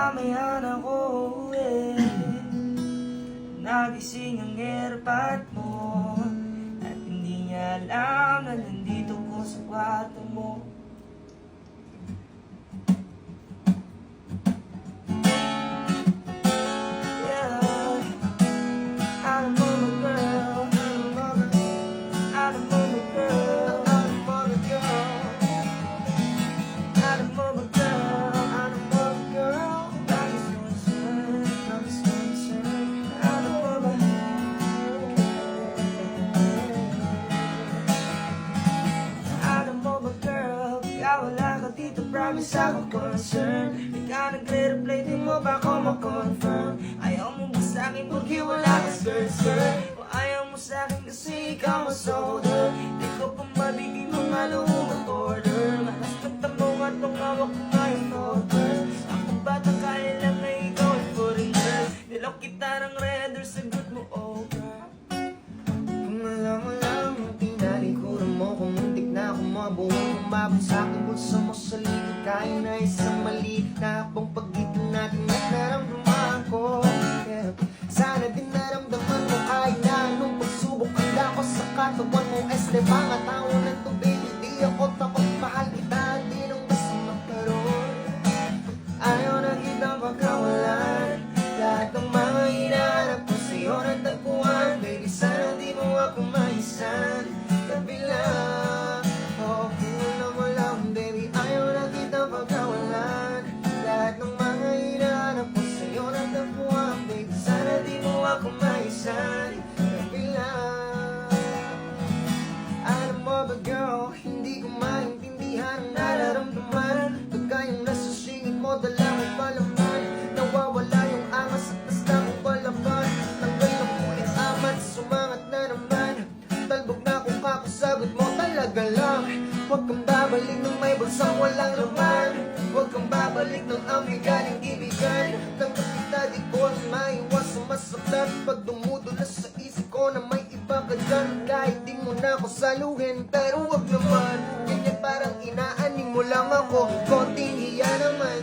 mamaya na ko uwi. Nagising ang airpot mo at hindi niya alam na nandito ko sa kwarto mo. Wala ka dito, promise ako concern. Ikaw nagre-reply, di mo ba ako ma-confirm? Ayaw mo ba sa'kin porque wala ka skirt? O ayaw mo sa'kin kasi ikaw masolder? Di ko pa mabigay mga lumang order. Malas katamo nga itong hawak ko ngayong order. Ako bata kaya lang na ikaw ay foreigner. Nilok kita ng redder, sagot mo over. Kung alam mo lang ang tinalikuran mo, kung muntik na akong mabuong umabot sa aking bulsa mo sa likod, kaya na isang maliit na habang pagitan natin at naramdaman ko, yeah. Sana din naramdaman mo kahit na anong pagsubok handa ko sa katawan mo. Este mga tao ng tubig, di ako takot, mahal kita, di nang gusto magkaroon. Ayaw na kitang pagkawalan, lahat ng mga hinahanap ko sa'yo natagpuan. Baby, sana di mo ako maisan kabila. Oh, kung alam mo lang, baby, ayaw na kitang pagkawalan, lahat ng mga hinahanap ko sa'yo natagpuan. Baby, sana di mo ako maisan kabila. Alam mo ba girl, hindi ko maintindihan ang nararamdaman. Pagka yung nasa singit mo, dala mo palaman, nawawala yung angas at basta kong palaban. Tanggal na po yung amat, sumangat na naman. Talbog na kung kapasagot mo talaga lang. Huwag kang babalik ng may bulsang walang laman. Huwag kang babalik ng amoy galing ibigan. Tanggap kita, di ko rin maiwas sa masaktan. Pag dumudulas sa isip ko na may iba ka dyan, kahit di mo na ako saluhin, pero wag naman. Ganyan parang inaaning mo lang ako, konting hiya naman.